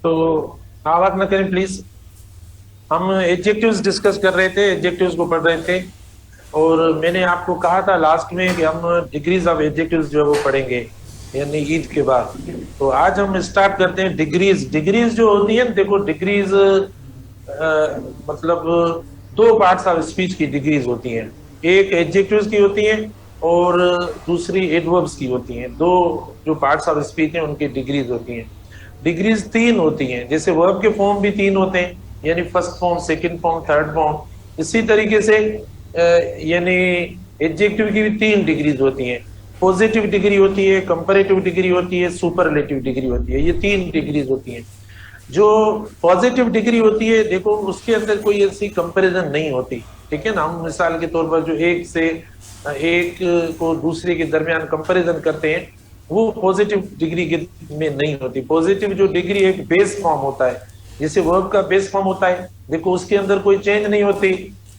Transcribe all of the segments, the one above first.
तो आवाज न करें प्लीज। हम एडजेक्टिव्स डिस्कस कर रहे थे, एडजेक्टिव्स को पढ़ रहे थे। और मैंने आपको कहा था लास्ट में कि हम डिग्रीज ऑफ एडजेक्टिव्स जो है वो पढ़ेंगे, यानी ईद के बाद। तो आज हम स्टार्ट करते हैं डिग्रीज। डिग्रीज जो होती है ना, देखो डिग्रीज मतलब दो पार्ट्स ऑफ स्पीच की डिग्रीज होती हैं। एक एडजेक्टिव्स की होती है और दूसरी एडवर्ब्स की होती हैं। दो जो पार्ट्स ऑफ स्पीच हैं उनकी डिग्रीज होती हैं। डिग्रीज तीन होती हैं, जैसे वर्ब के फॉर्म भी तीन होते हैं, यानी first form, second form, third form. इसी तरीके से यानी एडजेक्टिव की भी तीन डिग्रीज होती हैं। पॉजिटिव डिग्री होती है, कंपैरेटिव डिग्री होती है, सुपरलेटिव डिग्री होती है। ये तीन डिग्रीज होती हैं। जो पॉजिटिव डिग्री होती है, देखो उसके अंदर कोई ऐसी कंपैरिजन नहीं होती। ठीक है ना, हम मिसाल के तौर पर जो एक से एक को दूसरे के दरमियान कंपैरिजन करते हैं, वो पॉजिटिव डिग्री के में नहीं होती। पॉजिटिव जो डिग्री एक बेस फॉर्म होता है, जैसे वर्ब का बेस फॉर्म होता है, देखो उसके अंदर कोई चेंज नहीं होती।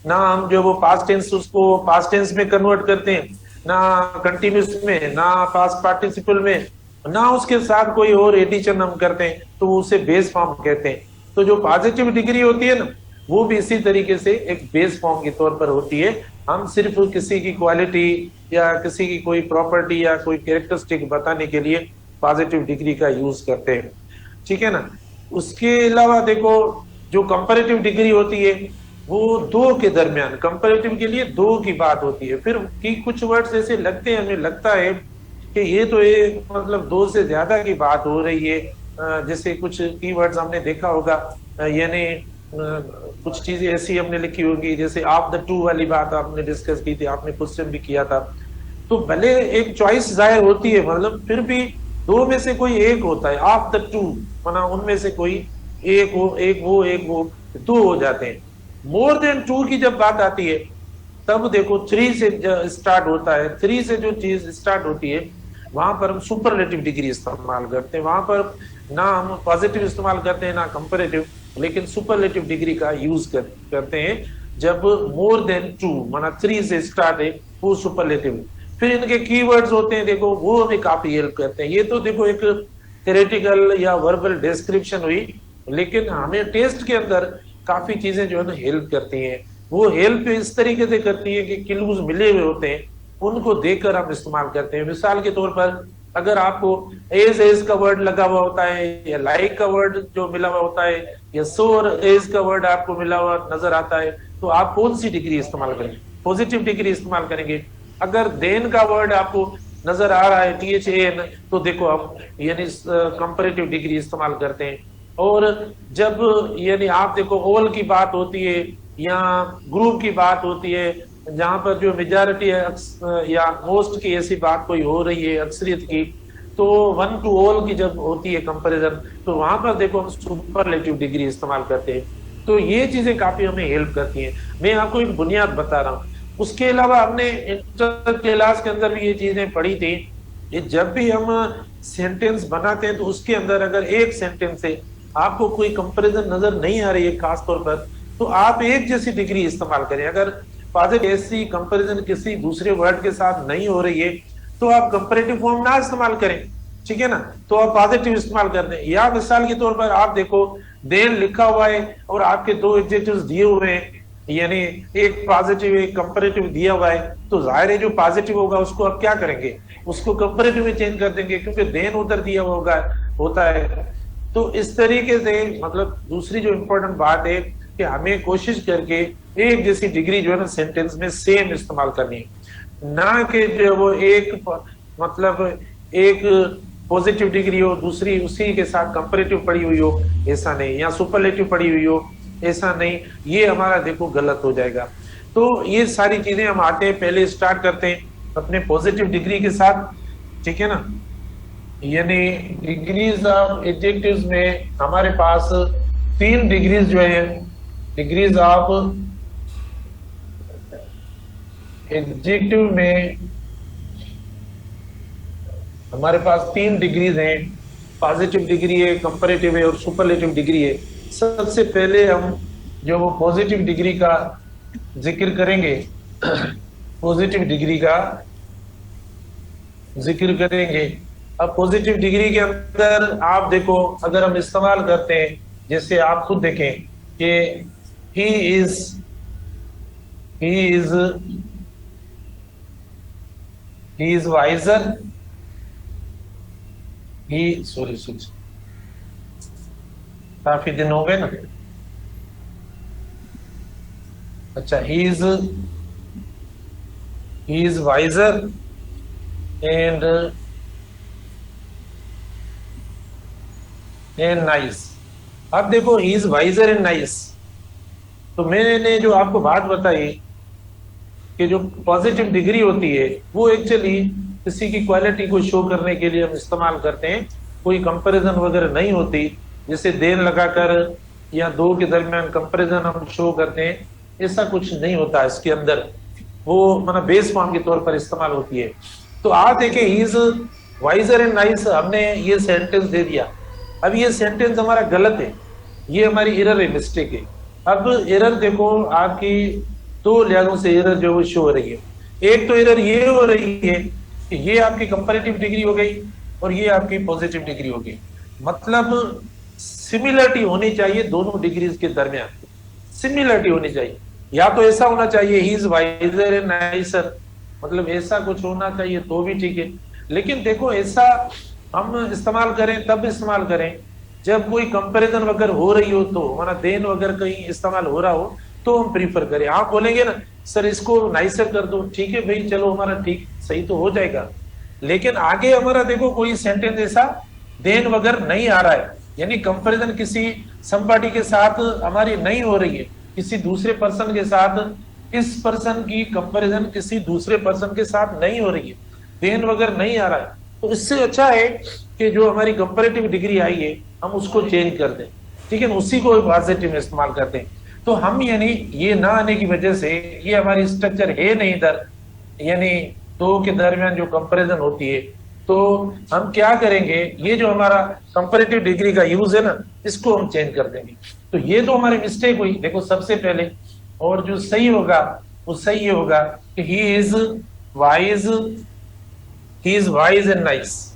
ना हम जो वो पास्ट टेंस उसको पास्ट टेंस में कन्वर्ट करते हैं, ना कंटिन्यूस में, ना पास्ट पार्टिसिपल में, ना उसके साथ कोई और एडिशन हम करते हैं, तो उसे बेस फॉर्म कहते हैं। तो जो पॉजिटिव डिग्री होती है ना, वो भी इसी तरीके से एक बेस फॉर्म के तौर पर होती है। हम सिर्फ किसी की क्वालिटी या किसी की कोई प्रॉपर्टी या कोई कैरेक्टरिस्टिक बताने के लिए पॉजिटिव डिग्री का यूज करते हैं। ठीक है ना। उसके अलावा देखो, जो कंपैरेटिव डिग्री होती है, वो दो के दरमियान, कंपैरेटिव के लिए दो की बात होती है। फिर की कुछ वर्ड्स ऐसे लगते हैं, हमें लगता है कि ये तो एक मतलब दो से ज्यादा की बात हो रही है। जैसे कुछ कीवर्ड्स हमने देखा होगा, यानी कुछ चीजें ऐसी हमने लिखी होगी, जैसे ऑफ द टू वाली बात आपने डिस्कस की थी, आपने क्वेश्चन भी किया था। तो भले एक चॉइस जाहिर होती है, मतलब फिर भी दो में से कोई एक होता है। ऑफ द टू माना उनमें से कोई एक हो, एक वो दो हो जाते हैं। मोर देन टू की जब बात आती है, तब देखो थ्री से स्टार्ट होता है। थ्री से जो चीज स्टार्ट होती है, वहां पर हम सुपरलेटिव डिग्री इस्तेमाल करते हैं। वहां पर ना हम पॉजिटिव इस्तेमाल करते हैं ना कंपैरेटिव, लेकिन सुपरलेटिव डिग्री का यूज करते हैं जब मोर देन टू माना थ्री से स्टार्ट है, वो सुपरलेटिव। फिर इनके कीवर्ड्स होते हैं, देखो वो हमें काफी हेल्प करते हैं। ये तो देखो एक थेरेटिकल या वर्बल डिस्क्रिप्शन हुई, लेकिन हमें टेस्ट के अंदर काफी चीजें जो है ना हेल्प करती हैं। वो हेल्प इस तरीके से करती है कि क्लूज मिले हुए होते हैं, उनको देखकर हम इस्तेमाल करते हैं। मिसाल के तौर पर अगर आपको एज का वर्ड लगा हुआ होता है, या लाइक का वर्ड जो मिला हुआ होता है, या सोर एज का वर्ड आपको मिला हुआ नजर आता है, तो आप कौन सी डिग्री इस्तेमाल करेंगे? पॉजिटिव डिग्री इस्तेमाल करेंगे। अगर देन का वर्ड आपको नजर आ रहा है, THAN, तो देखो आप यानी कंपैरेटिव डिग्री इस्तेमाल करते हैं। और जब यानी आप देखो ऑल की बात होती है या ग्रुप की बात होती है, जहां पर जो मेजॉरिटी है या मोस्ट की ऐसी बात कोई हो रही है, अक्सरियत की, तो वन टू ऑल की जब होती है कंपैरिजन, तो वहां पर देखो हम सुपरलेटिव डिग्री इस्तेमाल करते हैं। तो ये चीजें काफी हमें हेल्प करती हैं। मैं आपको एक बुनियाद बता रहा हूँ। उसके अलावा हमने इंटर क्लास के अंदर भी ये चीजें पढ़ी थी। ये जब भी हम सेंटेंस बनाते हैं, तो उसके अंदर अगर एक सेंटेंस से आपको कोई कंपैरिजन नजर नहीं आ रही है खास तौर पर, तो आप एक जैसी डिग्री इस्तेमाल करें। अगर पॉजिटिव ऐसी कंपैरिजन किसी दूसरे वर्ड के साथ नहीं हो रही है, तो आप कंपैरेटिव फॉर्म ना इस्तेमाल करें। ठीक है ना, तो आप पॉजिटिव इस्तेमाल कर दें। या मिसाल के तौर पर आप देखो, देन लिखा हुआ है और आपके दो एडजेक्टिव्स दिए हुए हैं, यानी एक पॉजिटिव एक कंपैरेटिव दिया हुआ है, तो जाहिर है जो पॉजिटिव होगा उसको आप क्या करेंगे, उसको कंपैरेटिव में चेंज कर देंगे, क्योंकि देन उधर दिया हुआ होगा होता है। तो इस तरीके से मतलब दूसरी जो इंपॉर्टेंट बात है कि हमें कोशिश करके एक जैसी डिग्री जो है ना सेंटेंस में सेम इस्तेमाल करनी है। ना कि जो वो एक मतलब एक पॉजिटिव डिग्री हो, दूसरी उसी के साथ कंपैरेटिव पड़ी हुई हो, ऐसा नहीं, या सुपरलेटिव पड़ी हुई हो, ऐसा नहीं। ये हमारा देखो गलत हो जाएगा। तो ये सारी चीजें हम आते हैं, पहले स्टार्ट करते हैं अपने पॉजिटिव डिग्री के साथ। ठीक है ना, यानी डिग्रीज ऑफ एडजेक्टिव्स में हमारे पास तीन डिग्रीज जो है, डिग्रीज ऑफ एडजेक्टिव में हमारे पास तीन डिग्रीज हैं। पॉजिटिव डिग्री है, कंपैरेटिव है और सुपरलेटिव डिग्री है। सबसे पहले हम जो वो पॉजिटिव डिग्री का जिक्र करेंगे, पॉजिटिव डिग्री का जिक्र करेंगे। अब पॉजिटिव डिग्री के अंदर आप देखो, अगर हम इस्तेमाल करते हैं, जैसे आप खुद देखें कि ही इज वाइजर, सॉरी काफी दिन हो गए ना। अच्छा, he is wiser and nice. अब देखो he is wiser and nice, तो मैंने जो आपको बात बताई कि जो पॉजिटिव डिग्री होती है वो एक्चुअली किसी की क्वालिटी को शो करने के लिए हम इस्तेमाल करते हैं, कोई कंपैरिजन वगैरह नहीं होती, जैसे देर लगाकर या दो के दरमियान कंपैरिजन हम शो करते हैं, ऐसा कुछ नहीं होता इसके अंदर, वो मतलब बेस फॉर्म के तौर पर इस्तेमाल होती है। तो आप देखें he is wiser and nice, हमने ये सेंटेंस दे दिया। अब ये सेंटेंस हमारा गलत है, ये हमारी एरर है, मिस्टेक है। अब एरर देखो, आपकी दो लिहाजों से एरर जो वो शो हो रही है। एक तो एरर ये हो रही है कि ये आपकी कंपैरेटिव डिग्री हो गई और ये आपकी पॉजिटिव डिग्री हो गई, मतलब सिमिलरिटी होनी चाहिए दोनों डिग्रीज के दरमियान, सिमिलरिटी होनी चाहिए। या तो ऐसा होना चाहिए he is wiser and nicer, मतलब ऐसा कुछ होना चाहिए तो भी ठीक है। लेकिन देखो, ऐसा हम इस्तेमाल करें तब इस्तेमाल करें जब कोई कंपैरिजन वगैरह हो रही हो, तो हमारा देन वगैरह कहीं इस्तेमाल हो रहा हो तो हम प्रीफर करें। आप बोलेंगे ना सर इसको नाइसर कर दो, ठीक है भाई, चलो हमारा ठीक सही तो हो जाएगा। लेकिन आगे हमारा देखो कोई सेंटेंस ऐसा देन वगैरह नहीं आ रहा है, यानी कंपैरिजन किसी समबॉडी के साथ हमारी नहीं हो रही है, किसी दूसरे पर्सन के साथ, इस पर्सन की कंपैरिजन किसी दूसरे पर्सन के साथ नहीं हो रही है, देन वगैरह नहीं आ रहा है, तो इससे अच्छा है कि जो हमारी कंपैरेटिव डिग्री आई है हम उसको चेंज कर दें, ठीक है, उसी को पॉजिटिव में इस्तेमाल करते हैं। तो हम यानी ये ना आने की वजह से, ये हमारी स्ट्रक्चर है नहीं इधर, यानी दो के दरमियान जो कंपैरिजन होती है, तो हम क्या करेंगे, ये जो हमारा कंपैरेटिव डिग्री का यूज है ना, इसको हम चेंज कर देंगे। तो ये तो हमारी मिस्टेक हुई। देखो सबसे पहले, और जो सही होगा वो सही ये होगा कि he is wise and nice,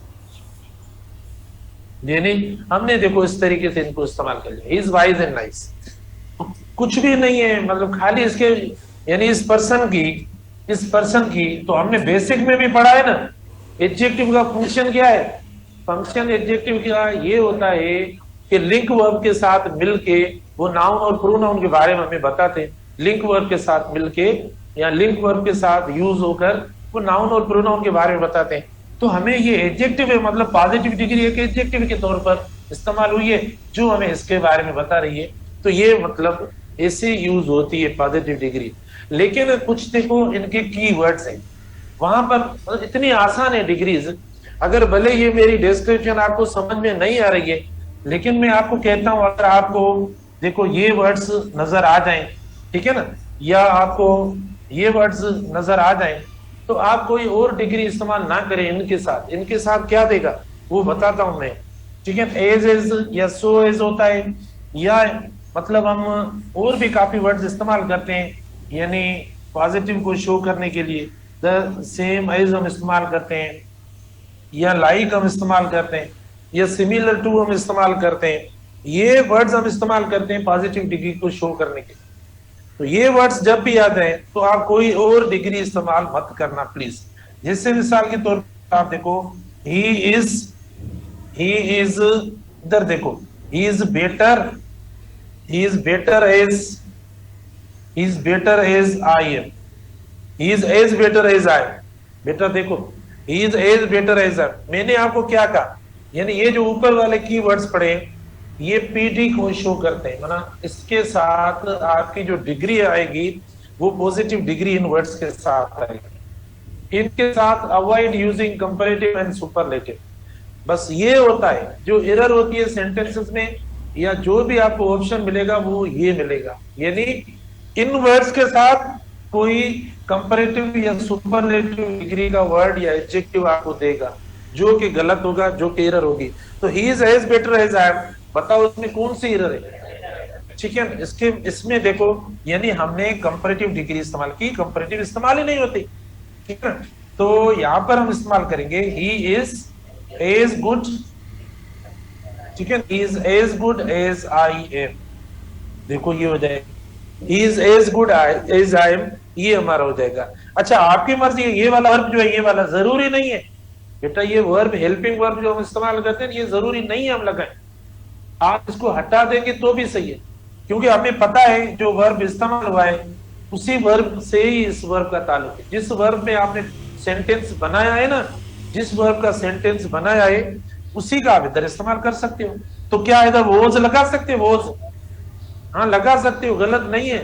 यानी हमने देखो इस तरीके से इनको इस्तेमाल कर लिया, he is wise and nice, कुछ भी नहीं है, मतलब खाली इसके यानी इस पर्सन की तो हमने बेसिक में भी पढ़ा है ना, एडजेक्टिव का फंक्शन क्या है, फंक्शन एडजेक्टिव का ये होता है कि लिंक वर्ब के साथ मिलके वो नाउन और प्रोनाउन के बारे में हमें बताते हैं, लिंक वर्ब के साथ मिलके या लिंक वर्ब के साथ यूज होकर वो नाउन और प्रोनाउन के बारे में बताते हैं। तो हमें ये एडजेक्टिव है, मतलब पॉजिटिव डिग्री एक एडजेक्टिव के तौर पर इस्तेमाल हुई है जो हमें इसके बारे में बता रही है। तो ये मतलब ऐसे यूज होती है पॉजिटिव डिग्री। लेकिन कुछ देखो इनके कीवर्ड्स हैं, वहां पर मतलब इतनी आसान है डिग्रीज, अगर भले ये मेरी डिस्क्रिप्शन आपको समझ में नहीं आ रही है, लेकिन मैं आपको कहता हूं अगर आपको देखो ये वर्ड्स नजर आ जाएं, ठीक है ना, या आपको ये वर्ड्स नजर आ जाएं, तो आप कोई और डिग्री इस्तेमाल ना करें इनके साथ क्या देगा वो बताता हूं मैं, ठीक है। एज इज या सो एज होता है, या मतलब हम और भी काफी वर्ड्स इस्तेमाल करते हैं, यानी पॉजिटिव को शो करने के लिए द सेम एज हम इस्तेमाल करते हैं, या लाइक हम इस्तेमाल करते हैं, या सिमिलर टू हम इस्तेमाल करते हैं। ये वर्ड्स हम इस्तेमाल करते हैं पॉजिटिव डिग्री को शो करने के लिए। तो ये वर्ड्स जब भी याद है तो आप कोई और डिग्री इस्तेमाल मत करना प्लीज। जैसे मिसाल के तौर पर आप देखो ही इज इधर देखो, he is better as I am, he is as better as I, बेटा देखो he is as better as I, मैंने आपको क्या कहा, यानी ये जो ऊपर वाले कीवर्ड्स पढ़े ये पीडी को शो करते हैं, मतलब इसके साथ आपकी जो डिग्री आएगी वो पॉजिटिव डिग्री इन वर्ड्स के साथ आएगी। इनके साथ avoid using comparative and superlative, बस ये होता है जो एरर होती है सेंटेंसेस में, या जो भी आपको ऑप्शन मिलेगा वो ये मिलेगा, यानी इन वर्ड्स के साथ कोई कंपैरेटिव या सुपरलेटिव डिग्री का वर्ड या एडजेक्टिव आपको देगा जो कि गलत होगा, जो कि एरर होगी। तो he is as better as I am, बताओ इसमें कौन सी एरर है, ठीक है। इसमें देखो यानी हमने कंपैरेटिव डिग्री इस्तेमाल की, कंपैरेटिव इस्तेमाल ही नहीं होती, ठीक है। तो यहाँ पर हम इस्तेमाल करेंगे ही एज गुड, ठीक है, is as good as I am, देखो ये हो जाएगा, is as good as I am, ये हमारा हो जाएगा। अच्छा आपकी मर्जी है, ये वाला वर्ब जो है ये वाला जरूरी नहीं है बेटा, ये वर्ब हेल्पिंग वर्ब जो हम इस्तेमाल करते हैं ये जरूरी नहीं है हम लगाएं, आप इसको हटा देंगे तो भी सही है, क्योंकि हमें पता है जो वर्ब इस्तेमाल हुआ है उसी वर्ब से ही इस वर्ब का ताल्लुक है। जिस वर्ब में आपने सेंटेंस बनाया है ना, जिस वर्ब का सेंटेंस बनाया है उसी का आप इधर इस्तेमाल कर सकते हो। तो क्या इधर वोज लगा सकते हो, वोज, हाँ लगा सकते हो, गलत नहीं है,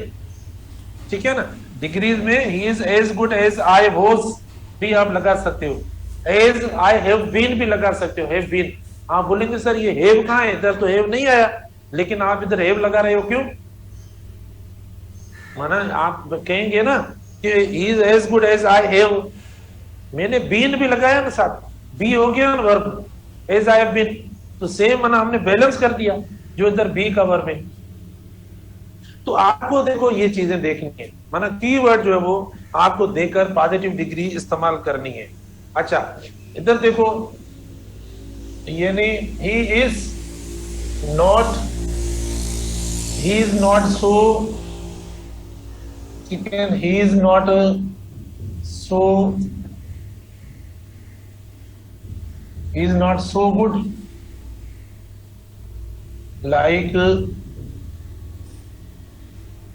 ठीक है ना। डिग्रीज में he is as good as I was भी आप लगा सकते हो, एज आई हैव बीन भी लगा सकते हो, हैव बीन। आप बोलेंगे सर ये हैव कहाँ है, इधर तो हैव नहीं आया, लेकिन आप इधर हैव लगा रहे हो क्यों, माना आप कहेंगे ना कि he is as good as I have, मैंने बीन भी लगाया ना साथ, बी हो गया ना verb, as I have been, तो सेम माना हमने बैलेंस कर दिया जो इधर बी का वर्ब है। तो आपको देखो ये चीजें देखनी है, माना कीवर्ड जो है वो आपको देकर पॉजिटिव डिग्री इस्तेमाल करनी है। अच्छा इधर देखो, यानी ही is not so, chicken, he is not so good like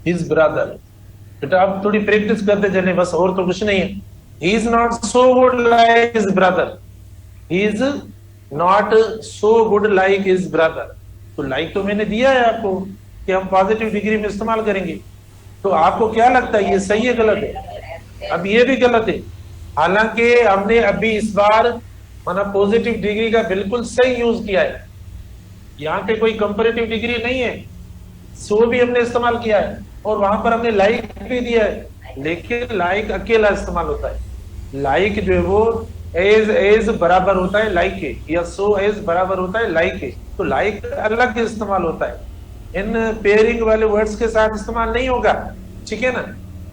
his brother. बेटा आप थोड़ी प्रैक्टिस करते चले बस, और तो कुछ नहीं है। ही is not so good like his brother, he is not so good like his brother. तो लाइक तो मैंने दिया है आपको कि हम पॉजिटिव डिग्री में इस्तेमाल करेंगे, तो आपको क्या लगता है ये सही है गलत है? अब ये भी गलत है, हालांकि हमने अभी इस बार माना पॉजिटिव डिग्री का बिल्कुल सही यूज किया है, यहाँ पे कोई कंपैरेटिव डिग्री नहीं है, सो भी हमने इस्तेमाल किया है और वहां पर हमने लाइक भी दिया है, लेकिन लाइक अकेला इस्तेमाल होता है, लाइक जो है वो एज बराबर होता है लाइक के, या सो एज बराबर होता है लाइक के, तो लाइक अलग इस्तेमाल होता है, इन पेयरिंग वाले वर्ड्स के साथ इस्तेमाल नहीं होगा, ठीक है ना।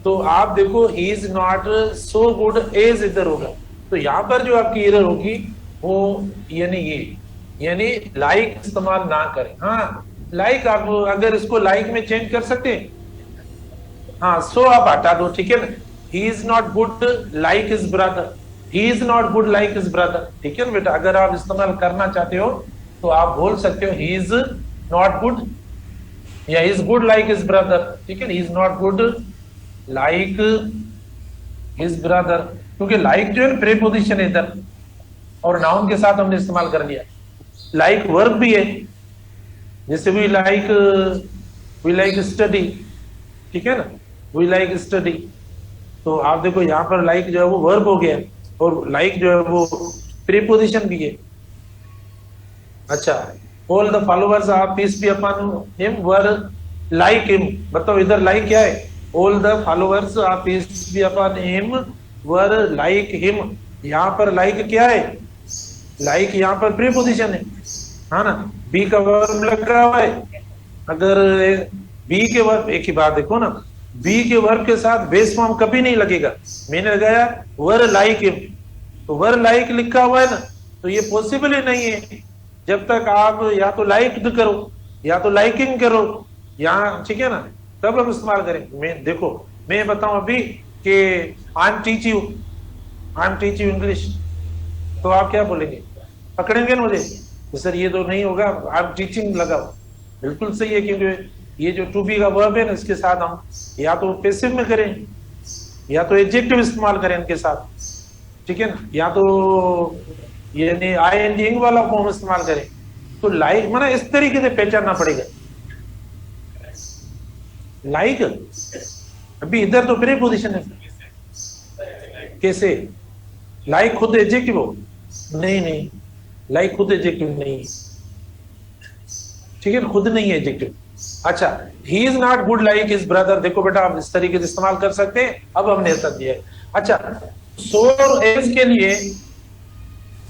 तो आप देखो he is not so good as इधर होगा, तो यहाँ पर जो आपकी एरर होगी वो यानी ये, यानी लाइक इस्तेमाल ना करें। हाँ लाइक आप अगर इसको लाइक में चेंज कर सकते हैं, हाँ सो आप हटा दो, ठीक है ना। He is not good like his brother, he is not good like his brother, ठीक है ना बेटा। अगर आप इस्तेमाल करना चाहते हो तो आप बोल सकते हो ही इज नॉट गुड या he is good like his brother, ठीक है ना। He is not good like his brother, क्योंकि लाइक जो है ना प्रीपोजिशन है इधर और नाउन के साथ हमने इस्तेमाल कर लिया। लाइक वर्ब भी है, जैसे वी लाइक स्टडी, ठीक है ना, वी लाइक स्टडी, तो आप देखो यहाँ पर लाइक जो है वो वर्ब हो गया और लाइक जो है वो प्रीपोजिशन भी है। अच्छा all the followers of peace be upon him were like him, बताओ इधर लाइक क्या है, all the followers of peace be upon him were like him, यहाँ पर लाइक क्या है, लाइक यहाँ पर प्रीपोजिशन है, हाँ ना, बी का वर्ब लगा हुआ है। अगर बी के वर्ब, एक ही बात देखो ना, बी के वर्ब के साथ बेस फॉर्म कभी नहीं लगेगा, मैंने लगाया वर लाइक हिम, तो वर लाइक लिखा हुआ है ना, तो ये पॉसिबल ही नहीं है जब तक आप या तो लाइक करो या तो लाइकिंग करो यहाँ, ठीक है ना, तब हम इस्तेमाल करें। मैं देखो मैं बताऊं अभी कि I am teach you English, तो आप क्या बोलेंगे, पकड़ेंगे ना मुझे, तो सर ये तो नहीं होगा, आप टीचिंग लगाओ, बिल्कुल सही है, क्योंकि ये जो टू बी का वर्ब है ना इसके साथ हम या तो पैसिव में करें या तो एडजेक्टिव इस्तेमाल करें इनके साथ, ठीक है ना, या तो यानी आईएनजी वाला फॉर्म इस्तेमाल करें। तो लाइक माना इस तरीके से पहचानना पड़ेगा। लाइक अभी इधर तो प्रीपोजिशन है, कैसे लाइक खुद एडजेक्टिव हो, नहीं लाइक खुद एडजेक्टिव नहीं, ठीक है ना, खुद नहीं है एडजेक्टिव। अच्छा he is not good like his brother, देखो बेटा आप इस तरीके से इस्तेमाल कर सकते हैं, अब हमने ऐसा दिया है। अच्छा सो एज के लिए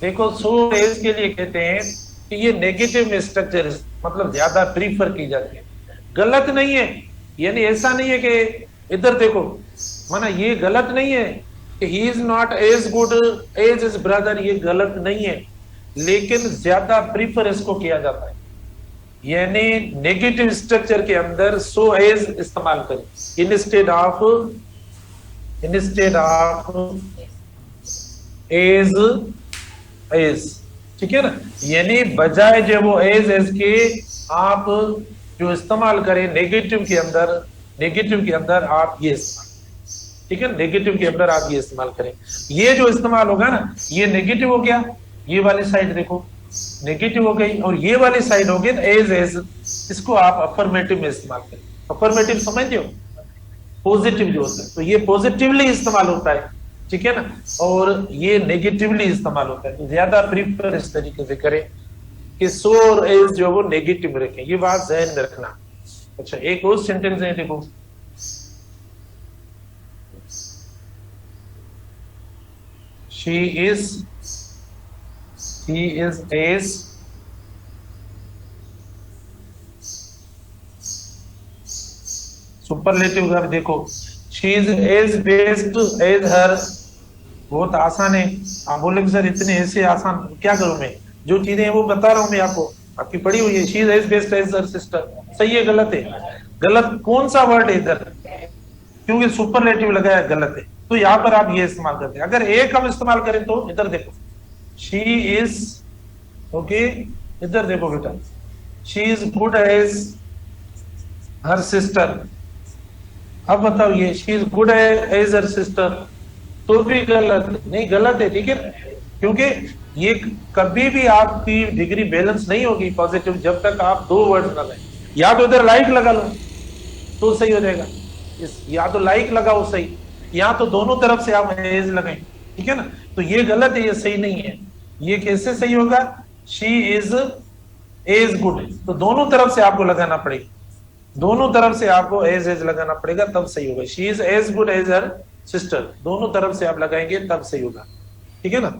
देखो, सो एज के लिए कहते हैं कि ये नेगेटिव में स्ट्रक्चर मतलब ज्यादा प्रीफर की जाती है, गलत नहीं है, यानी ऐसा नहीं है कि इधर देखो माना ये गलत नहीं है कि he is not as good as his brother, ये गलत नहीं है, लेकिन ज्यादा प्रीफर इसको किया जाता है, यानी नेगेटिव स्ट्रक्चर के अंदर सो एज इस्तेमाल करें इंस्टेड ऑफ एज एज, ठीक है ना। यानी बजाय जो वो एज के आप जो इस्तेमाल करें नेगेटिव के अंदर आप ये इस्तेमाल, ठीक है, नेगेटिव के अंदर आप ये इस्तेमाल करें। ये जो इस्तेमाल होगा ना, ये नेगेटिव हो गया, ये वाली साइड देखो नेगेटिव हो गई, और ये वाली साइड हो गई एज, इसको आप अफर्मेटिव में इस्तेमाल करें। अफर्मेटिव समझते हो, पॉजिटिव जो होता है, तो ये पॉजिटिवली इस्तेमाल होता है, ठीक है ना, और ये नेगेटिवली इस्तेमाल होता है। ज्यादा प्रीफर इस तरीके से करें कि सो और एज जो वो नेगेटिव रखें, ये बात ध्यान में रखना। अच्छा, एक और सेंटेंस है, देखो she is as सुपरलेटिव का देखो, she is as best as her, बहुत आसान है। आप बोलेंगे सर इतने ऐसे आसान क्या करूं मैं, जो चीजें हैं वो बता रहा हूं मैं आपको, आपकी पढ़ी हुई है। she is as best as her sister, सही है गलत है? गलत कौन सा वर्ड है इधर, क्योंकि सुपरलेटिव लगाया, गलत है। तो यहाँ पर आप ये इस्तेमाल करते हैं। अगर एक हम इस्तेमाल करें तो इधर देखो, शी इज, ओके, इधर देखो बेटा, she is good as her sister. अब बताओ ये she is good as her sister, तो भी गलत नहीं, गलत है, ठीक है, क्योंकि ये कभी भी आपकी डिग्री बैलेंस नहीं होगी पॉजिटिव जब तक आप दो वर्ड ना लगाएं। या तो इधर लाइक लगा लो तो सही हो जाएगा, या तो लाइक लगाओ सही, या तो दोनों तरफ से आप एज लगाएं, ठीक है ना। तो ये गलत है, ये सही नहीं है। ये कैसे सही होगा, शी इज एज गुड, तो दोनों तरफ से आपको लगाना पड़ेगा, दोनों तरफ से आपको एज लगाना पड़ेगा, तब सही होगा। She is as good as her sister, दोनों तरफ से आप लगाएंगे तब सही होगा, ठीक है ना।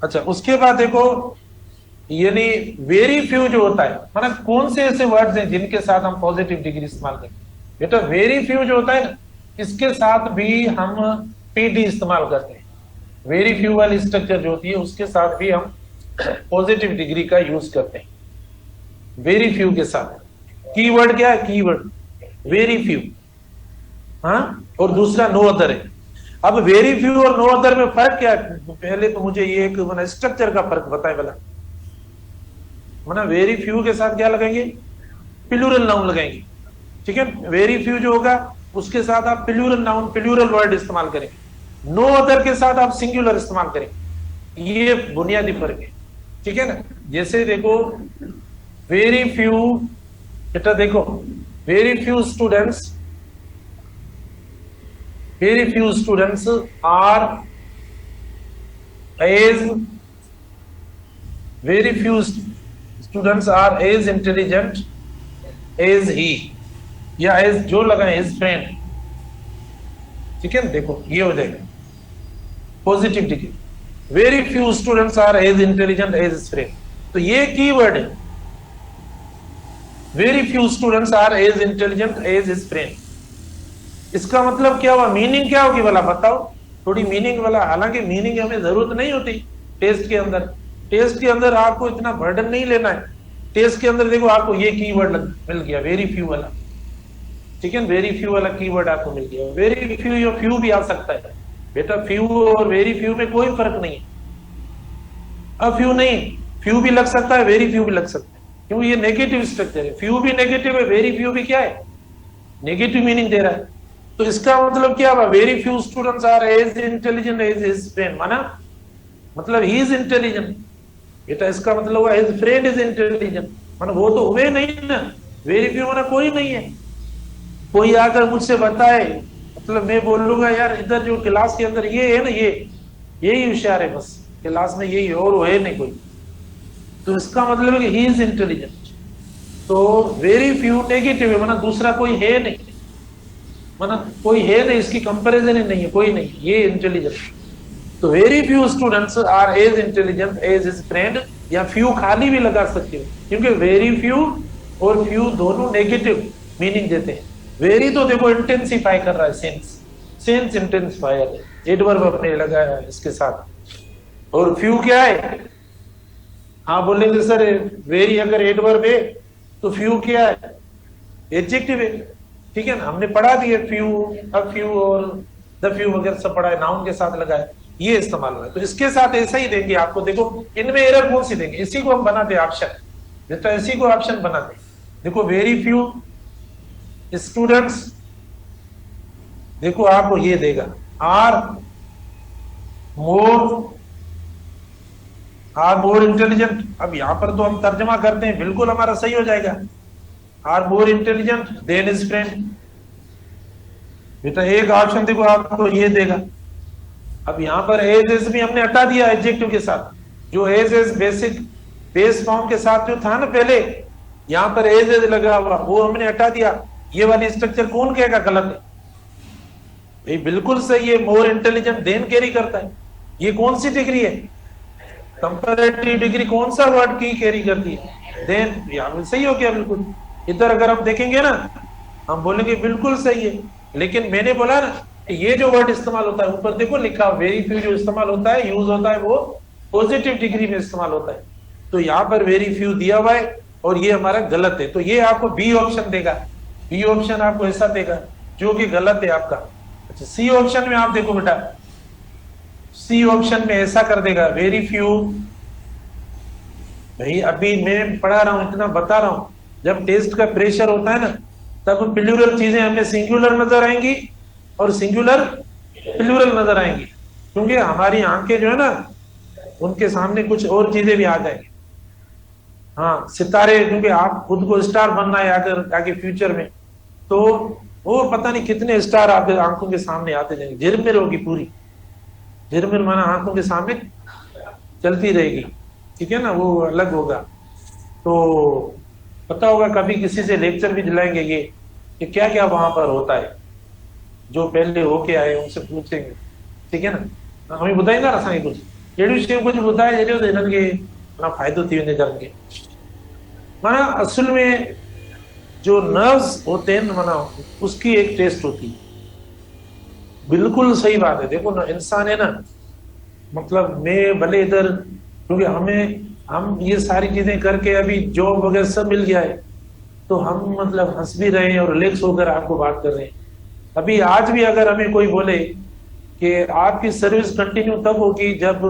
अच्छा, उसके बाद देखो, यानी वेरी फ्यू जो होता है, मतलब कौन से ऐसे वर्ड्स हैं जिनके साथ हम पॉजिटिव डिग्री इस्तेमाल करें। बेटा वेरी फ्यू जो होता है ना, इसके साथ भी हम पीडी इस्तेमाल करते हैं। वेरी फ्यू वाली स्ट्रक्चर जो होती है उसके साथ भी हम पॉजिटिव डिग्री का यूज करते हैं, वेरी फ्यू के साथ। कीवर्ड क्या है, कीवर्ड वेरी फ्यू, हाँ, और दूसरा नो अदर है। अब वेरी फ्यू और नो अदर में फर्क क्या है, पहले तो मुझे ये एक स्ट्रक्चर का फर्क बताए वाला, वेरी फ्यू के साथ क्या लगाएंगे, प्लूरल नाउन लगाएंगे, ठीक है। वेरी फ्यू जो होगा उसके साथ आप प्लूरल नाउन, प्लूरल वर्ड इस्तेमाल करेंगे। नो अदर के साथ आप सिंगुलर इस्तेमाल करेंगे, ये बुनियादी फर्क है, ठीक है ना। जैसे देखो वेरी फ्यू, बेटा देखो very few students are as, very few students are as intelligent as he, या एज जो लगाए एज फ्रेंड, ठीक है। देखो ये हो जाएगा positive degree. Very few students are as intelligent as his friend, तो ये कीवर्ड है, very few students are as intelligent as his friend. इसका मतलब क्या हुआ, मीनिंग क्या होगी वाला बताओ, थोड़ी मीनिंग वाला। हालांकि मीनिंग हमें जरूरत नहीं होती टेस्ट के अंदर, टेस्ट के अंदर आपको इतना बर्डन नहीं लेना है। टेस्ट के अंदर देखो आपको ये कीवर्ड मिल गया, वेरी फ्यू वाला, ठीक है, वेरी फ्यू वाला कीवर्ड आपको मिल गया। वेरी फ्यू या फ्यू भी आ सकता है बेटा, फ्यू और वेरी फ्यू में कोई फर्क नहीं है। अब फ्यू नहीं, फ्यू भी लग सकता है, वेरी फ्यू भी लग सकता है, क्योंकि ये नेगेटिव स्ट्रक्चर है। फ्यू भी नेगेटिव है, वेरी फ्यू भी क्या है, नेगेटिव मीनिंग दे रहा है। तो इसका मतलब क्या हुआ, very few students are as intelligent as his friend, माना मतलब ही इज इंटेलिजेंट बेटा, इसका मतलब हुआ हिज फ्रेंड इज इंटेलिजेंट, माना वो तो हुए नहीं ना, वेरी फ्यू माना कोई नहीं है। कोई आकर मुझसे बताए, मतलब मैं बोलूंगा यार इधर जो क्लास के अंदर ये है ना, ये यही होशियार है, बस क्लास में यही और वो है नहीं कोई, तो इसका मतलब है कि ही इज इंटेलिजेंट। तो वेरी फ्यू नेगेटिव है, माना दूसरा कोई है नहीं, माना कोई है नहीं, इसकी कंपैरिजन ही नहीं है, कोई नहीं, ये इंटेलिजेंट। तो very few students are as intelligent as his friend, या फ्यू खाली भी लगा सकते हो, क्योंकि वेरी फ्यू और फ्यू दोनों नेगेटिव मीनिंग देते हैं। वेरी तो देखो इंटेंसिफाई कर रहा है, सेंस इंटेंसिफायर एडवर्ब अपने लगाया है इसके साथ, और फ्यू क्या है, आप बोलेंगे सर वेरी अगर एडवर्ब है तो फ्यू क्या है, एडजेक्टिव है, ठीक है ना, हमने पढ़ा दिया फ्यू, अ फ्यू और द फ्यू वगैरह सब पढ़ा है, नाउन के साथ लगा है, ये इस्तेमाल हुआ है। तो इसके साथ ऐसा ही देंगे आपको, देखो इनमें एरर कौन सी देंगे, इसी को हम बनाते ऑप्शन, बेटा इसी को ऑप्शन बनाते। देखो वेरी फ्यू स्टूडेंट्स, देखो आपको ये देगा आर मोर इंटेलिजेंट। अब यहां पर तो हम तर्जमा करते हैं, बिल्कुल हमारा सही हो जाएगा, are more intelligent than his friend. बेटा एक ऑप्शन देखो आपको ये देगा। अब यहां पर एज एज भी हमने हटा दिया एडजेक्टिव के साथ, जो as as basic base form के साथ जो था ना पहले, यहां पर एज एज लगा हुआ वो हमने हटा दिया। ये वाली स्ट्रक्चर कौन कहेगा गलत है, भाई बिल्कुल सही है, मोर इंटेलिजेंट देन कैरी करता है। ये कौन सी डिग्री है, कंपैरेटिव डिग्री, कौन सा वर्ड की कैरी करती है, देन, यहां सही हो गया बिल्कुल। इधर अगर हम देखेंगे ना हम बोलेंगे बिल्कुल सही है, लेकिन मैंने बोला ना ये जो वर्ड इस्तेमाल होता है, ऊपर देखो लिखा वेरी फ्यू जो इस्तेमाल होता है, यूज होता है, वो पॉजिटिव डिग्री में इस्तेमाल होता है। तो यहाँ पर वेरी फ्यू दिया हुआ है और ये हमारा गलत है, तो ये आपको बी ऑप्शन देगा, बी ऑप्शन आपको ऐसा देगा जो कि गलत है आपका। अच्छा सी ऑप्शन में आप देखो बेटा, सी ऑप्शन में ऐसा कर देगा वेरी फ्यू। भाई अभी मैं पढ़ा रहा हूं, इतना बता रहा हूं, जब टेस्ट का प्रेशर होता है ना तब प्लूरल चीजें हमें सिंगुलर नजर आएंगी और सिंगुलर प्लूरल नजर आएंगी, क्योंकि हमारी आंखें जो है ना उनके सामने कुछ और चीजें भी आ जाएंगी। हाँ सितारे, क्योंकि आप खुद को स्टार बनना है अगर आगे फ्यूचर में, तो वो पता नहीं कितने स्टार आपके आंखों के सामने आते जाएंगे, झिरमिर होगी पूरी, झिरमिर माना आंखों के सामने चलती रहेगी, ठीक है ना, वो अलग होगा। तो पता होगा कभी किसी से लेक्चर भी दिलाएंगे ये कि क्या क्या वहां पर होता है, जो पहले होके आए उनसे पूछेंगे, ठीक है ना, हमें बताएंगे रसाई कुछ एडू विषय कुछ बताया ना फायदो थी जाएंगे। माना असल में जो नर्व्स होते हैं माना उसकी एक टेस्ट होती है, बिल्कुल सही बात है। देखो ना इंसान है ना, मतलब मैं भले इधर, क्योंकि हम ये सारी चीजें करके अभी जॉब वगैरह सब मिल गया है, तो हम मतलब हंस भी रहे हैं और रिलैक्स होकर आपको बात कर रहे हैं। अभी आज भी अगर हमें कोई बोले कि आपकी सर्विस कंटिन्यू तब होगी जब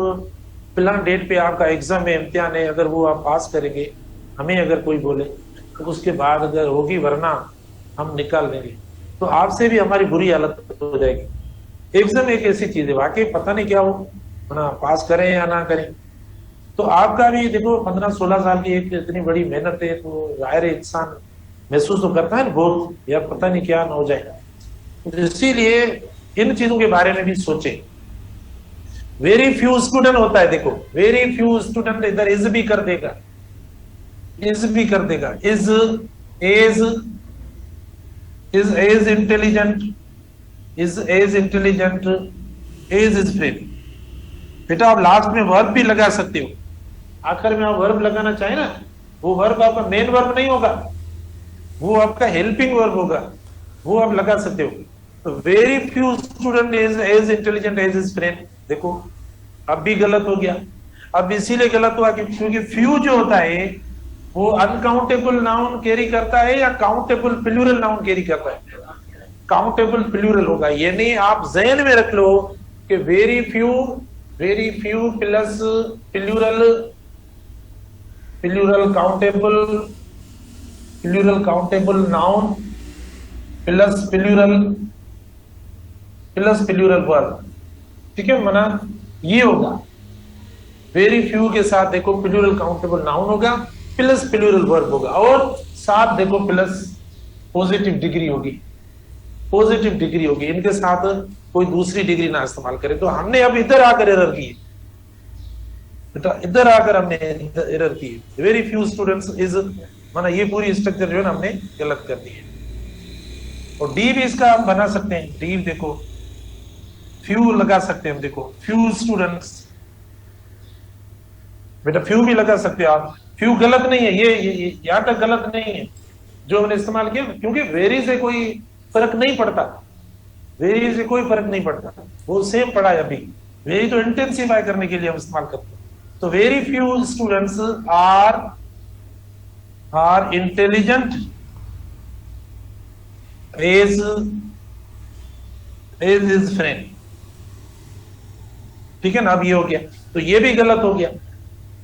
प्लान डेट पे आपका एग्जाम है, इम्तिहान है, अगर वो आप पास करेंगे, हमें अगर कोई बोले तो उसके बाद अगर होगी, वरना हम निकाल देंगे, तो आपसे भी हमारी बुरी हालत हो जाएगी। एग्जाम एक ऐसी चीज है वाकई पता नहीं क्या हो ना, पास करें या ना करें। तो आपका भी देखो 15-16 साल की एक इतनी बड़ी मेहनत है, तो जाहिर है इंसान महसूस तो करता है ना बहुत, या पता नहीं क्या ना हो जाए। तो इसीलिए इन चीजों के बारे में भी सोचे। वेरी फ्यू स्टूडेंट होता है, देखो वेरी फ्यू स्टूडेंट, इधर इज भी कर देगा, इज भी कर देगा, is as intelligent, is as intelligent, is free. बेटा आप लास्ट में वर्ब भी लगा सकते हो, आखिर में आप वर्ब लगाना चाहे ना, वो वर्ब आपका मेन वर्ब नहीं होगा, वो आपका हेल्पिंग वर्ब होगा, वो आप लगा सकते हो। तो very few student is as intelligent as his friend, देखो अब भी गलत हो गया। अब इसीलिए गलत हुआ क्योंकि फ्यू जो होता है वो अनकाउंटेबल नाउन कैरी करता है या काउंटेबल प्लूरल नाउन कैरी करता है, काउंटेबल प्लूरल होगा। ये नहीं, आप जहन में रख लो कि very few plus plural countable noun plus plural verb, ठीक है, मना ये होगा। वेरी फ्यू के साथ देखो प्लूरल काउंटेबल नाउन होगा प्लस प्लूरल वर्ब होगा, और साथ देखो प्लस पॉजिटिव डिग्री होगी, पॉजिटिव डिग्री होगी, इनके साथ कोई दूसरी डिग्री ना इस्तेमाल करे। तो हमने अब इधर आकर एरर की, बेटा इधर आकर हमने एरर की, वेरी फ्यू स्टूडेंट्स इज, माना ये पूरी स्ट्रक्चर जो है ना हमने गलत कर दी है। और डी भी इसका हम बना सकते हैं, डी देखो फ्यू लगा सकते हैं हम, देखो फ्यू स्टूडेंट्स, बेटा फ्यू भी लगा सकते हैं आप, फ्यू गलत नहीं है, ये यहां तक गलत नहीं है जो हमने इस्तेमाल किया, क्योंकि वेरी से कोई फर्क नहीं पड़ता, वेरी से कोई फर्क नहीं पड़ता, वो सेम पड़ा है। अभी वेरी तो इंटेंसिफाई करने के लिए हम इस्तेमाल करते हैं, तो very few students are intelligent as his friend. ठीक है ना, अब ये हो गया, तो ये भी गलत हो गया।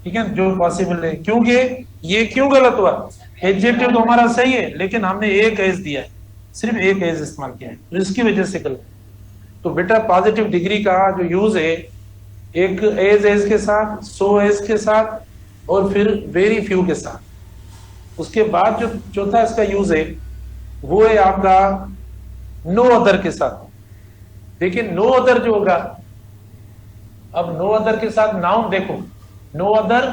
ठीक है, जो पॉसिबल है, क्योंकि ये क्यों गलत हुआ, एडजेक्टिव तो हमारा सही है लेकिन हमने एक एज दिया है, सिर्फ एक एज इस्तेमाल किया है, तो इसकी वजह से गलत। तो बेटा पॉजिटिव डिग्री का जो यूज है, एक एज के साथ, सो एज के साथ और फिर वेरी फ्यू के साथ। उसके बाद जो चौथा इसका यूज है वो है आपका नो अदर के साथ। देखिए नो अदर जो होगा, अब नो अदर के साथ नाउन देखो, no other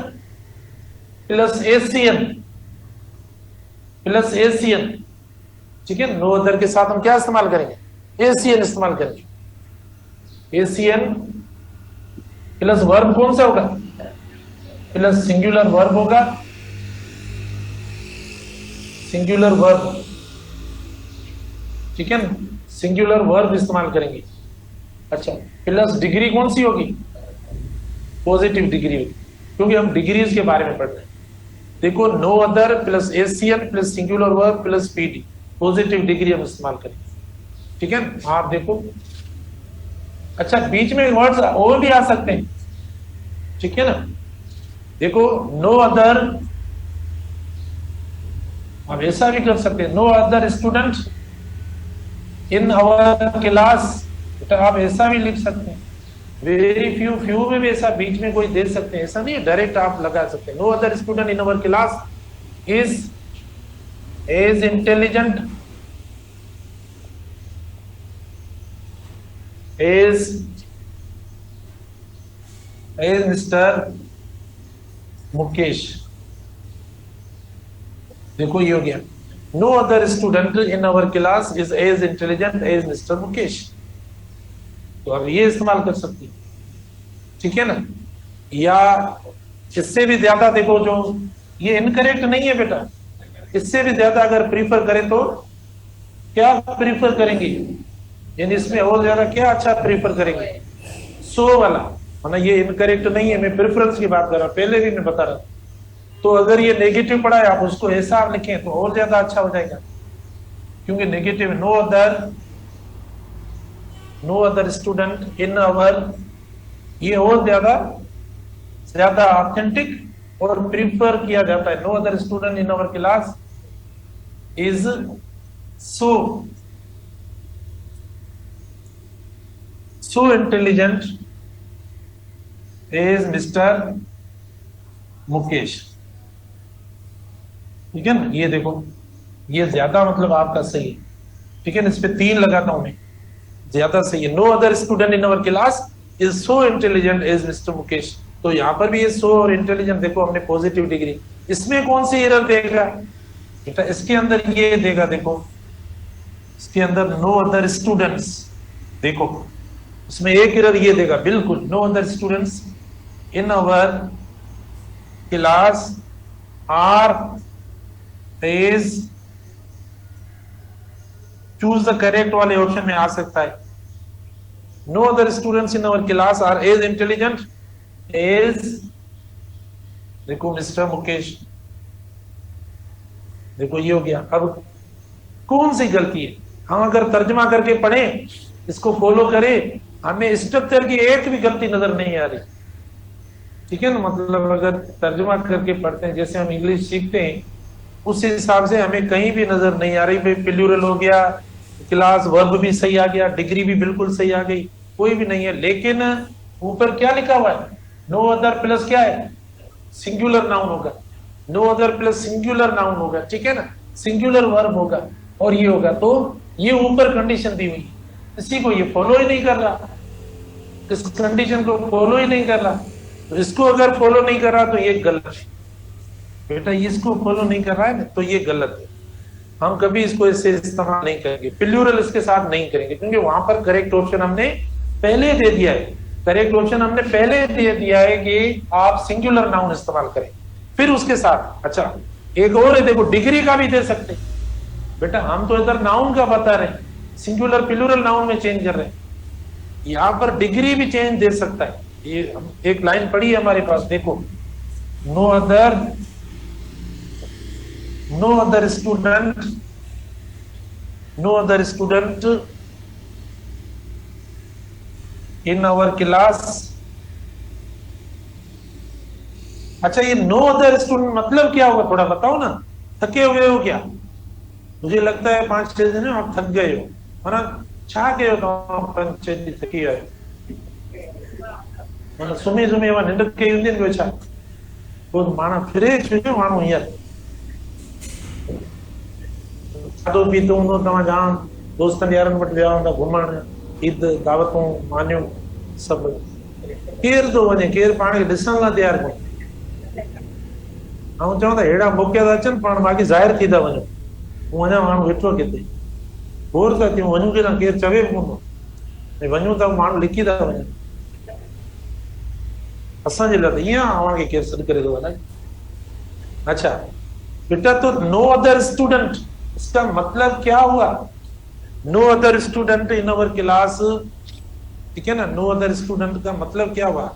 plus Asian, plus Asian. ठीक है, नो अदर के साथ हम क्या इस्तेमाल करेंगे, एशियन इस्तेमाल करेंगे। एशियन प्लस वर्ब कौन सा होगा, प्लस सिंगुलर वर्ब होगा, सिंगुलर वर्ब। ठीक है ना, सिंगुलर वर्ब इस्तेमाल करेंगे। अच्छा, प्लस डिग्री कौन सी होगी, पॉजिटिव डिग्री होगी, क्योंकि हम डिग्रीज के बारे में पढ़ रहे हैं। देखो no other plus Asian plus singular verb plus PD, positive degree हम इस्तेमाल करेंगे। ठीक है, आप देखो। अच्छा, बीच में वर्ड्स और भी आ सकते हैं। ठीक है ना, देखो नो अदर, हम ऐसा भी कर सकते हैं, no other student in our class. आप ऐसा भी लिख सकते हैं, वेरी फ्यू, फ्यू में भी ऐसा बीच में कोई दे सकते हैं, ऐसा नहीं है, डायरेक्ट आप लगा सकते हैं। No other student in our class is as intelligent as mister Mukesh. देखो ये हो गया, no other student in our class is as intelligent as mister Mukesh. तो अब ये इस्तेमाल कर सकती है। ठीक है ना, या इससे भी ज्यादा देखो, जो ये इनकरेक्ट नहीं है बेटा, इससे भी ज्यादा अगर प्रीफर करें तो क्या प्रीफर करेंगे, यानी इसमें और ज्यादा क्या अच्छा प्रीफर करेंगे, सो वाला, वरना ये इनकरेक्ट नहीं है, मैं प्रेफरेंस की बात कर रहा हूं, पहले भी मैं बता रहा हूं। तो अगर ये नेगेटिव पड़ा है, आप उसको ऐसा आप लिखें तो और ज्यादा अच्छा हो जाएगा, क्योंकि negative no other student in our, ये और ज्यादा ऑथेंटिक और प्रीफर किया जाता है। No other student in our class is so intelligent as mister Mukesh. ठीक है ना, ये देखो, ये ज्यादा मतलब आपका सही है। ठीक है ना, इस पे 3 लगाता हूं मैं, ज्यादा सही है। No other student in our class is so intelligent as mister Mukesh. तो यहां पर भी ये सो और इंटेलिजेंट, देखो हमने पॉजिटिव डिग्री, इसमें कौन सी एरर देगा बेटा, इसके अंदर ये देगा, देखो इसके अंदर नो अदर स्टूडेंट्स, देखो उसमें एक एरर ये देगा, बिल्कुल no other students in our class are as, choose the correct वाले ऑप्शन में आ सकता है। No other students in our class are as intelligent as, देखो मिस्टर मुकेश। देखो ये हो गया। अब कौन सी गलती है, हम अगर तर्जमा करके पढ़ें, इसको फॉलो करें, हमें स्ट्रक्चर की एक भी गलती नजर नहीं आ रही। ठीक है ना, मतलब अगर तर्जमा करके पढ़ते हैं, जैसे हम इंग्लिश सीखते हैं, उस हिसाब से हमें कहीं भी नजर नहीं आ रही भाई प्लूरल हो गया, क्लास वर्ब भी सही आ गया, डिग्री भी बिल्कुल सही आ गई, कोई भी नहीं है। लेकिन ऊपर क्या लिखा हुआ है, नो अदर प्लस क्या है, सिंगुलर नाउन होगा, no other plus singular noun होगा। ठीक है ना, सिंगुलर वर्ब होगा और ये होगा। तो ये ऊपर कंडीशन दी हुई, इसी को ये फॉलो ही नहीं कर रहा, इस कंडीशन को फॉलो ही नहीं कर रहा। तो इसको अगर फॉलो नहीं कर रहा तो ये गलत है बेटा, इसको फॉलो नहीं कर रहा है तो ये गलत है। हम कभी इसको इससे इस्तेमाल नहीं करेंगे, प्लूरल इसके साथ नहीं करेंगे, क्योंकि वहां पर करेक्ट ऑप्शन हमने पहले दे दिया है। करेक्ट ऑप्शन हमने पहले दे दिया है कि आप सिंगुलर नाउन इस्तेमाल करें, फिर उसके साथ। अच्छा एक और है, देखो डिग्री का भी दे सकते बेटा, हम तो इधर नाउन का बता रहे हैं, सिंगुलर प्लूरल नाउन में चेंज कर रहे हैं, यहां पर डिग्री भी चेंज दे सकता है। ये एक लाइन पड़ी है हमारे पास, देखो, no other student in our class. अच्छा, ये नो अदर स्टूडेंट मतलब क्या होगा, थोड़ा बताओ ना। थके हुए हो क्या? मुझे लगता है 5-6 दिन आप थक गए हो, है ना? छा के पंचायती थकी है, मतलब सुम्ही निंड कई हूंदी ॿियो छा। तो माना फ्रेश हुजे माण्हू हींअर, खाधो पीतो हूंदो, तव्हां जाम दोस्तनि यारनि वटि विया हूंदा घुमण, ईद दावतूं मानियूं सभु। केरु थो वञे, केरु पाण खे ॾिसण लाइ तयारु कोन्हे। ऐं चवंदा अहिड़ा मौक़ा था अचनि, पाण बाक़ी ज़ाहिर थी था वञूं, हूं अञा माण्हू वेठो किथे, बोर था थियूं, वञूं किथां, केरु चवे कोन थो, वञूं था माण्हू लिकी था वञनि। असांजे लाइ त ईअं अवां खे केरु सॾु करे थो अलाए। अच्छा बेटा, तो नो अदर स्टूडेंट, इसका मतलब क्या हुआ? No other student in our class, ठीक है ना? नो अदर स्टूडेंट का मतलब क्या हुआ?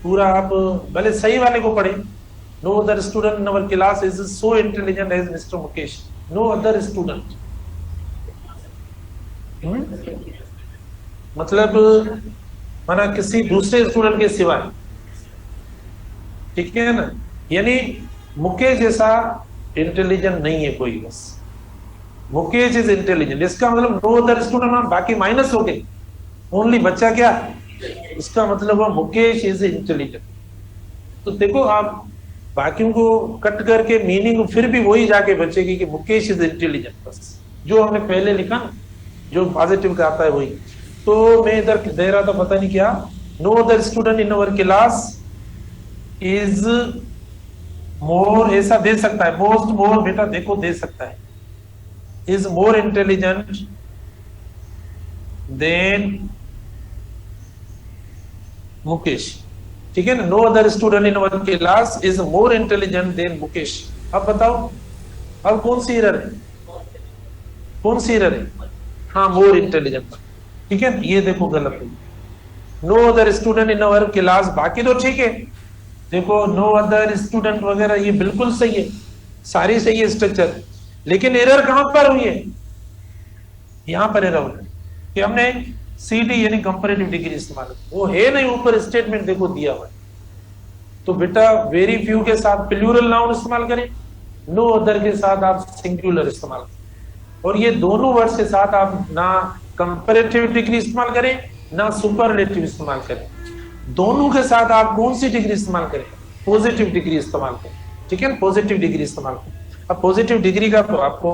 पूरा आप भले सही वाले को पढ़े, no other student in our class is so intelligent as mister Mukesh. No other student मतलब माना किसी दूसरे स्टूडेंट के सिवाय, ठीक है ना? यानी मुकेश जैसा इंटेलिजेंट नहीं है कोई, बस मुकेश इज इंटेलिजेंट। इसका मतलब नो अदर स्टूडेंट, बाकी माइनस हो गए, ओनली बच्चा क्या, इसका मतलब मुकेश इज इंटेलिजेंट। तो देखो आप बाकियों को कट करके मीनिंग फिर भी वही जाके बचेगी कि मुकेश इज इंटेलिजेंट, बस जो हमने पहले लिखा ना, जो पॉजिटिव का आता है वही। तो मैं इधर दे रहा था पता नहीं क्या, no other student in our class is more, ऐसा दे सकता है, मोस्ट मोर, बेटा देखो दे सकता है, is more intelligent than Mukesh, ठीक है ना? No other student in our class is more intelligent than Mukesh. अब बताओ, अब कौन सी एरर है, कौन सी एरर है? हाँ, मोर इंटेलिजेंट, ठीक है, ये देखो गलत है। No other student in our class, बाकी तो ठीक है, देखो नो अदर स्टूडेंट वगैरह ये बिल्कुल सही है, सारी सही है स्ट्रक्चर, लेकिन एरर कहां पर हुई है? यहां पर एरर हुई कि हमने सीडी यानी कंपैरेटिव डिग्री इस्तेमाल, वो है नहीं, ऊपर स्टेटमेंट देखो दिया हुआ है। तो बेटा वेरी फ्यू के साथ प्लूरल नाउन इस्तेमाल करें, नो अदर के साथ आप सिंगुलर इस्तेमाल करें, और ये दोनों वर्ड्स के साथ आप ना कंपैरेटिव डिग्री इस्तेमाल करें ना सुपरलेटिव इस्तेमाल करें। दोनों के साथ आप कौन सी डिग्री इस्तेमाल करें? पॉजिटिव डिग्री इस्तेमाल करें, ठीक है, पॉजिटिव डिग्री इस्तेमाल करें। अब पॉजिटिव डिग्री का तो आपको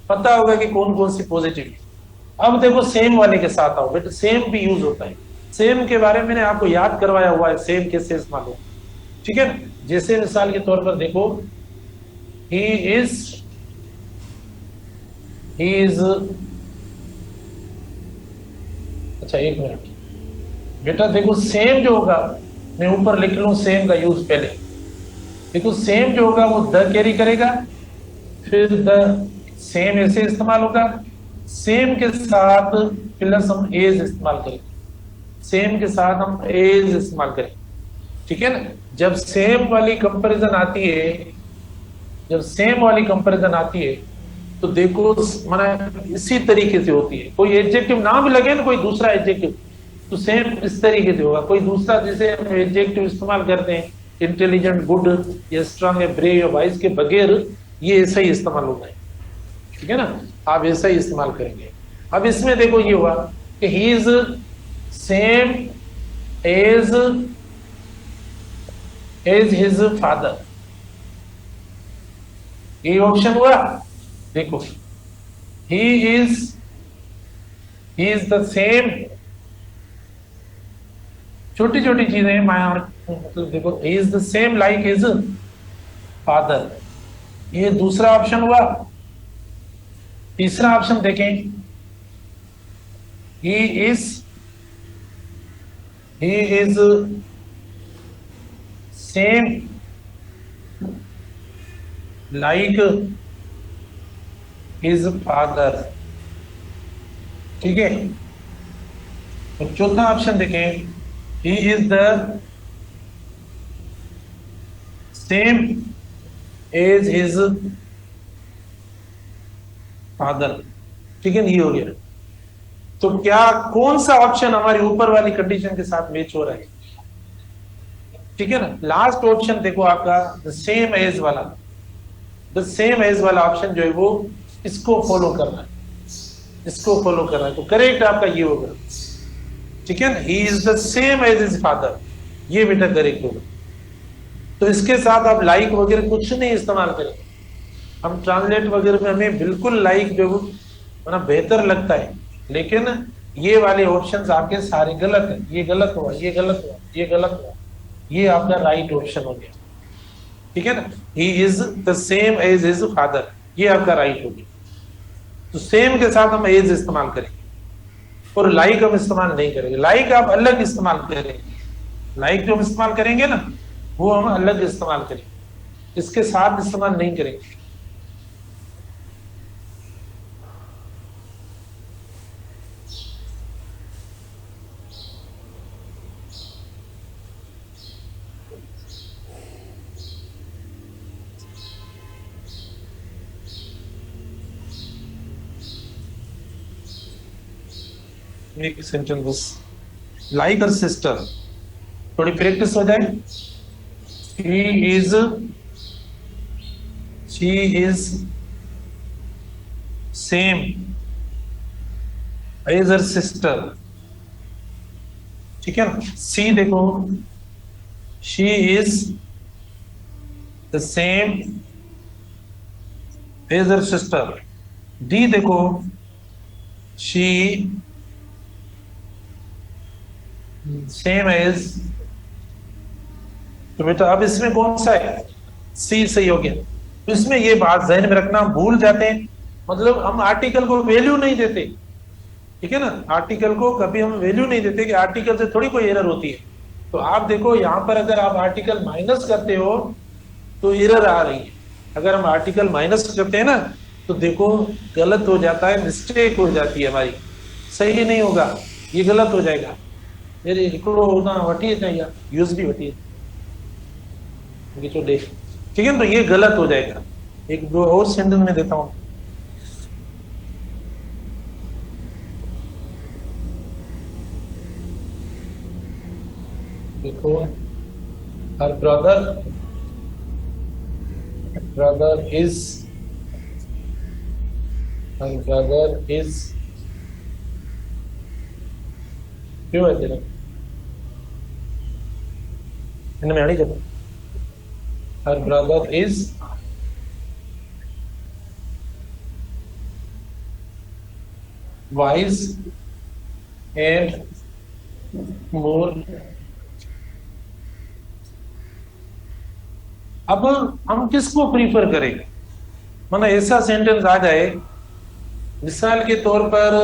पता होगा कि कौन कौन सी पॉजिटिव। अब देखो सेम वाले के साथ आओ बेटा, सेम भी यूज होता है, सेम के बारे में मैंने आपको याद करवाया हुआ है, सेम कैसे इस्तेमाल हो, ठीक है। जैसे मिसाल के तौर पर देखो, ही इज, अच्छा एक मिनट बेटा, देखो सेम जो होगा, मैं ऊपर लिख लूं सेम का यूज पहले, देखो सेम जो होगा वो द कैरी करेगा, फिर द सेम ऐसे इस्तेमाल होगा, सेम के साथ प्लस हम एज इस्तेमाल करेंगे, सेम के साथ हम एज इस्तेमाल करेंगे, ठीक है ना। जब सेम वाली कंपैरिजन आती है, जब सेम वाली कंपैरिजन आती है तो देखो माना इसी तरीके से होती है, कोई एडजेक्टिव ना भी लगे ना, कोई दूसरा एडजेक्टिव, तो सेम इस तरीके से होगा। कोई दूसरा जैसे हम एडजेक्टिव इस्तेमाल करते हैं, इंटेलिजेंट, गुड या स्ट्रांग या ब्रेव या वाइज के बगैर, ये ऐसा ही इस्तेमाल होगा, ठीक है ना, आप ऐसा ही इस्तेमाल करेंगे। अब इसमें देखो ये हुआ कि he is same as his father, ये ऑप्शन हुआ। देखो ही इज द सेम, छोटी छोटी चीजें मतलब देखो, he is the same like his father, ये दूसरा ऑप्शन हुआ। तीसरा ऑप्शन देखें, he is same like his father, ठीक है। और चौथा ऑप्शन देखें, he is the same as his father. ठीक है, ये हो गया। तो क्या कौन सा ऑप्शन हमारी ऊपर वाली कंडीशन के साथ मैच हो रहा है? ठीक है ना, लास्ट ऑप्शन देखो आपका द सेम एज वाला, द सेम एज वाला ऑप्शन जो है वो इसको फॉलो करना है, इसको फॉलो करना है। तो करेक्ट आपका ये होगा। ठीक है ना, he is the same as his father, ये बेटा करेक्ट होगा। तो इसके साथ आप लाइक वगैरह कुछ नहीं इस्तेमाल करें। हम ट्रांसलेट वगैरह में हमें बिल्कुल लाइक जो मतलब बेहतर लगता है, लेकिन ये वाले ऑप्शंस आपके सारे गलत है। ये गलत हुआ, ये गलत हुआ, ये गलत हुआ, ये आपका राइट ऑप्शन हो गया। ठीक है ना, he is the same as his father, ये आपका राइट हो गया। तो सेम के साथ हम एज इस्तेमाल करेंगे और लाइक हम इस्तेमाल नहीं करेंगे। लाइक आप अलग इस्तेमाल करेंगे, लाइक जो हम इस्तेमाल करेंगे ना वो हम अलग इस्तेमाल करेंगे, इसके साथ इस्तेमाल नहीं करेंगे। एक सेंटेंस बस, लाइक हर सिस्टर, थोड़ी प्रैक्टिस हो जाए। she is same as her sister। ठीक है ना, सी देखो she is the same as her sister। D देखो she सेम एज। तो बेटा अब इसमें कौन सा है? सी सही हो गया। तो इसमें ये बात ज़हन में रखना, भूल जाते हैं, मतलब हम आर्टिकल को वैल्यू नहीं देते। ठीक है ना, आर्टिकल को कभी हम वैल्यू नहीं देते कि आर्टिकल से थोड़ी कोई एरर होती है। तो आप देखो यहाँ पर अगर आप आर्टिकल माइनस करते हो तो एरर आ रही है। अगर हम आर्टिकल माइनस करते हैं ना तो देखो गलत हो जाता है, मिस्टेक हो जाती है हमारी, सही नहीं होगा, ये गलत हो जाएगा। मेरे हिकिड़ो ना वठी अचां यूज भी वठी तो देख। ठीक है, तो ये गलत हो जाएगा। एक दो और सेंटेंस में देता हूं, देखो हर ब्रदर इज क्यों है तेरा इनमें आड़ी जब हर ब्रदर इज वाइज एंड मोर। अब हम किसको प्रीफर करेंगे? माना ऐसा सेंटेंस आ जाए मिसाल के तौर पर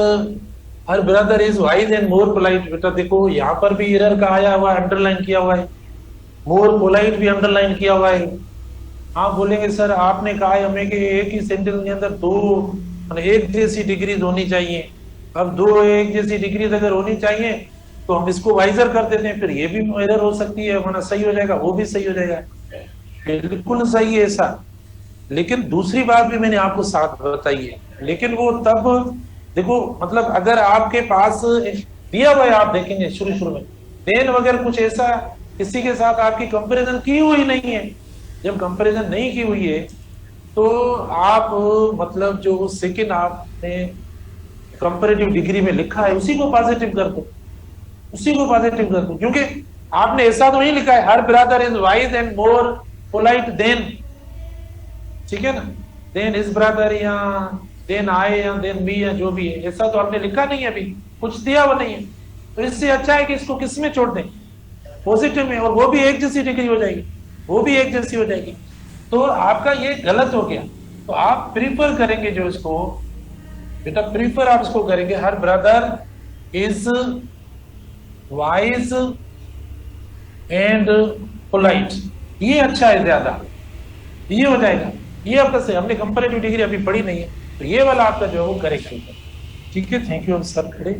हर brother is wise and more polite. बेटा देखो यहाँ पर भी एरर का आया हुआ है, अंडरलाइन किया हुआ है, मोर पोलाइट भी अंडरलाइन किया हुआ है। आप बोलेंगे सर आपने कहा है हमें कि एक ही सेंटेंस के अंदर दो एक जैसी डिग्रीज होनी चाहिए। अब दो एक जैसी डिग्रीज अगर होनी चाहिए तो हम इसको वाइजर कर देते हैं, फिर ये भी एरर हो सकती है, वरना सही हो जाएगा, वो भी सही हो जाएगा। बिल्कुल सही है ऐसा। लेकिन दूसरी बात भी मैंने आपको साथ बताई है, लेकिन वो तब देखो मतलब अगर आपके पास दिया हुआ है, आप देखेंगे शुरू में देन वगैरह कुछ ऐसा किसी के साथ आपकी कंपैरिजन की हुई नहीं है। जब कंपैरिजन नहीं की हुई है तो आप मतलब जो सेकंड आपने कंपैरेटिव डिग्री में लिखा है उसी को पॉजिटिव कर दो, उसी को पॉजिटिव कर दो, क्योंकि आपने ऐसा तो नहीं लिखा है her brother is wise and more polite than. ठीक है ना, देन इज ब्रदर या देन आई या देन मी या जो भी है, ऐसा तो आपने लिखा नहीं है, अभी कुछ दिया हुआ नहीं है। तो इससे अच्छा है कि इसको किस में छोड़ दें? पॉजिटिव में, और वो भी एक जैसी डिग्री हो जाएगी, वो भी एक जैसी हो जाएगी। तो आपका ये गलत हो गया। तो आप प्रीफर करेंगे जो इसको बेटा प्रीफर आप इसको करेंगे हर brother is wise and polite, ये अच्छा है ज्यादा, ये हो जाएगा। ये आपका सही, हमने कंपैरेटिव डिग्री अभी पढ़ी नहीं है, तो ये वाला आपका जो है वो करेक्ट होगा। ठीक है, थैंक यू। सर खड़े।